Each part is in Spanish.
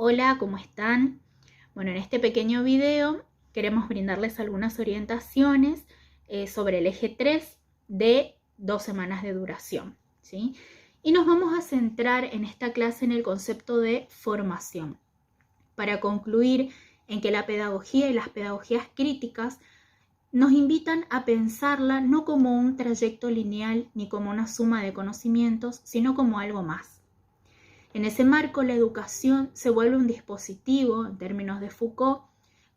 Hola, ¿cómo están? Bueno, en este pequeño video queremos brindarles algunas orientaciones sobre el eje 3 de 2 semanas de duración, ¿sí? Y nos vamos a centrar en esta clase en el concepto de formación, para concluir en que la pedagogía y las pedagogías críticas nos invitan a pensarla no como un trayecto lineal ni como una suma de conocimientos, sino como algo más. En ese marco, la educación se vuelve un dispositivo, en términos de Foucault,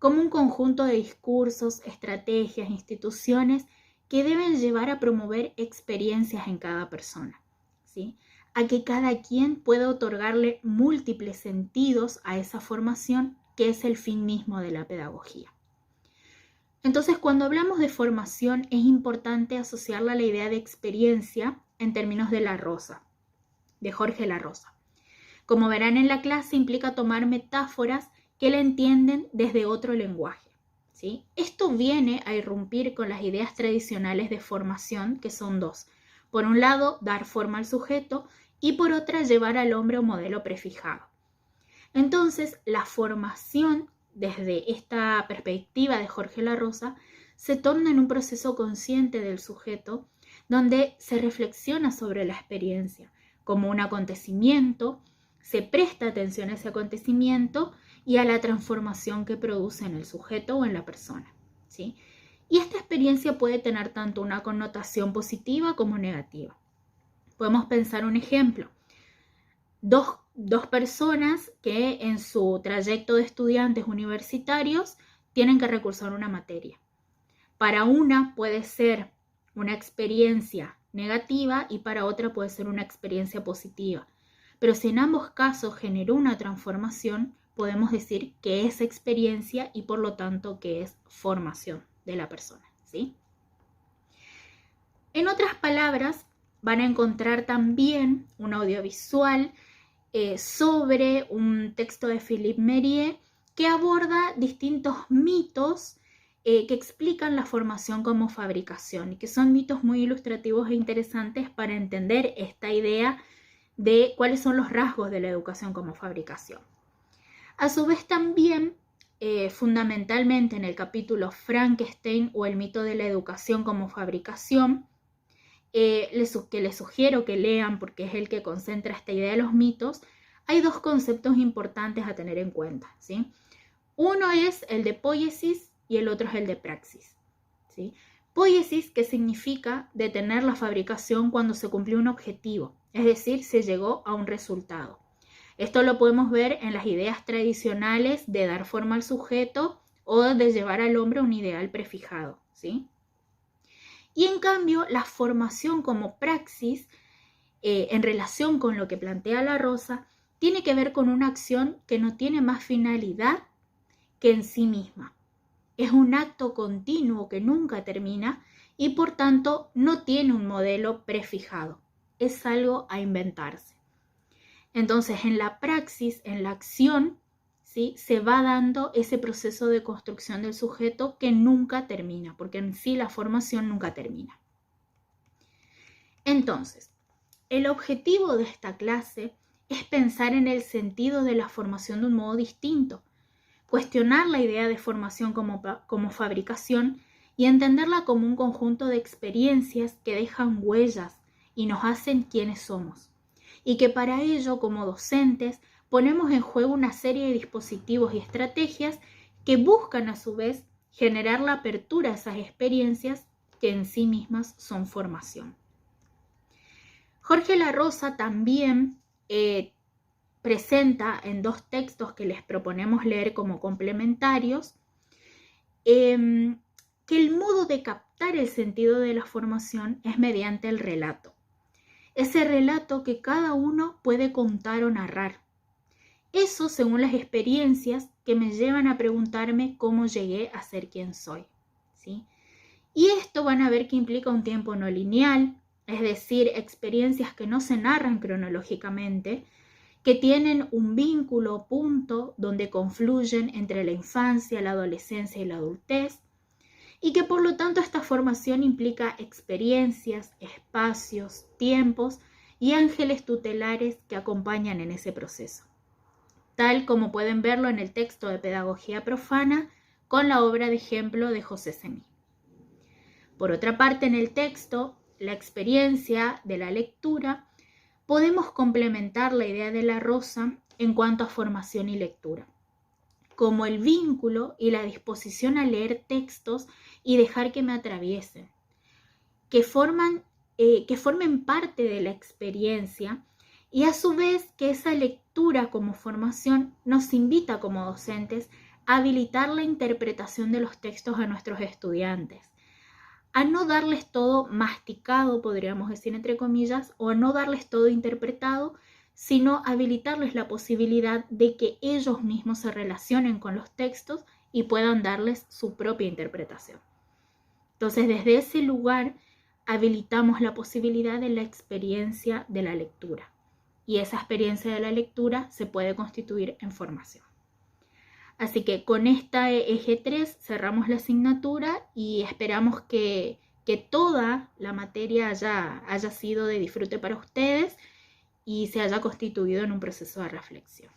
como un conjunto de discursos, estrategias, instituciones que deben llevar a promover experiencias en cada persona, ¿sí? A que cada quien pueda otorgarle múltiples sentidos a esa formación, que es el fin mismo de la pedagogía. Entonces, cuando hablamos de formación, es importante asociarla a la idea de experiencia en términos de La Rosa, de Jorge La Rosa. Como verán en la clase, implica tomar metáforas que la entienden desde otro lenguaje, ¿sí? Esto viene a irrumpir con las ideas tradicionales de formación, que son dos. Por un lado, dar forma al sujeto, y por otra, llevar al hombre a un modelo prefijado. Entonces, la formación, desde esta perspectiva de Jorge La Rosa, se torna en un proceso consciente del sujeto, donde se reflexiona sobre la experiencia como un acontecimiento, se presta atención a ese acontecimiento y a la transformación que produce en el sujeto o en la persona, ¿sí? Y esta experiencia puede tener tanto una connotación positiva como negativa. Podemos pensar un ejemplo. Dos personas que en su trayecto de estudiantes universitarios tienen que recursar una materia. Para una puede ser una experiencia negativa y para otra puede ser una experiencia positiva. Pero si en ambos casos generó una transformación, podemos decir que es experiencia y por lo tanto que es formación de la persona, ¿sí? En otras palabras, van a encontrar también un audiovisual sobre un texto de Philippe Mérieux que aborda distintos mitos que explican la formación como fabricación y que son mitos muy ilustrativos e interesantes para entender esta idea de cuáles son los rasgos de la educación como fabricación. A su vez también, fundamentalmente en el capítulo Frankenstein o el mito de la educación como fabricación, que les sugiero que lean porque es el que concentra esta idea de los mitos, hay dos conceptos importantes a tener en cuenta, ¿sí? Uno es el de poiesis y el otro es el de praxis, ¿sí? Poiesis, que significa detener la fabricación cuando se cumplió un objetivo, es decir, se llegó a un resultado. Esto lo podemos ver en las ideas tradicionales de dar forma al sujeto o de llevar al hombre a un ideal prefijado, ¿sí? Y en cambio, la formación como praxis, en relación con lo que plantea La Rosa, tiene que ver con una acción que no tiene más finalidad que en sí misma. Es un acto continuo que nunca termina y por tanto no tiene un modelo prefijado. Es algo a inventarse. Entonces, en la praxis, en la acción, ¿sí?, se va dando ese proceso de construcción del sujeto que nunca termina, porque en sí la formación nunca termina. Entonces, el objetivo de esta clase es pensar en el sentido de la formación de un modo distinto, cuestionar la idea de formación como fabricación y entenderla como un conjunto de experiencias que dejan huellas y nos hacen quienes somos. Y que para ello, como docentes, ponemos en juego una serie de dispositivos y estrategias que buscan a su vez generar la apertura a esas experiencias que en sí mismas son formación. Jorge La Rosa también presenta en dos textos que les proponemos leer como complementarios que el modo de captar el sentido de la formación es mediante el relato. Ese relato que cada uno puede contar o narrar. Eso según las experiencias que me llevan a preguntarme cómo llegué a ser quien soy, ¿sí? Y esto van a ver que implica un tiempo no lineal, es decir, experiencias que no se narran cronológicamente, que tienen un vínculo, punto, donde confluyen entre la infancia, la adolescencia y la adultez, y que por lo tanto esta formación implica experiencias, espacios, tiempos y ángeles tutelares que acompañan en ese proceso. tal como pueden verlo en el texto de Pedagogía Profana con la obra de ejemplo de José Semí. Por otra parte, en el texto, la experiencia de la lectura, podemos complementar la idea de la Rosa en cuanto a formación y lectura, como el vínculo y la disposición a leer textos y dejar que me atraviesen, que formen parte de la experiencia, y a su vez que esa lectura como formación nos invita como docentes a habilitar la interpretación de los textos a nuestros estudiantes, a no darles todo masticado, podríamos decir entre comillas, o a no darles todo interpretado, sino habilitarles la posibilidad de que ellos mismos se relacionen con los textos y puedan darles su propia interpretación. Entonces, desde ese lugar, habilitamos la posibilidad de la experiencia de la lectura. Y esa experiencia de la lectura se puede constituir en formación. Así que con esta eje 3 cerramos la asignatura y esperamos que toda la materia haya sido de disfrute para ustedes y se haya constituido en un proceso de reflexión.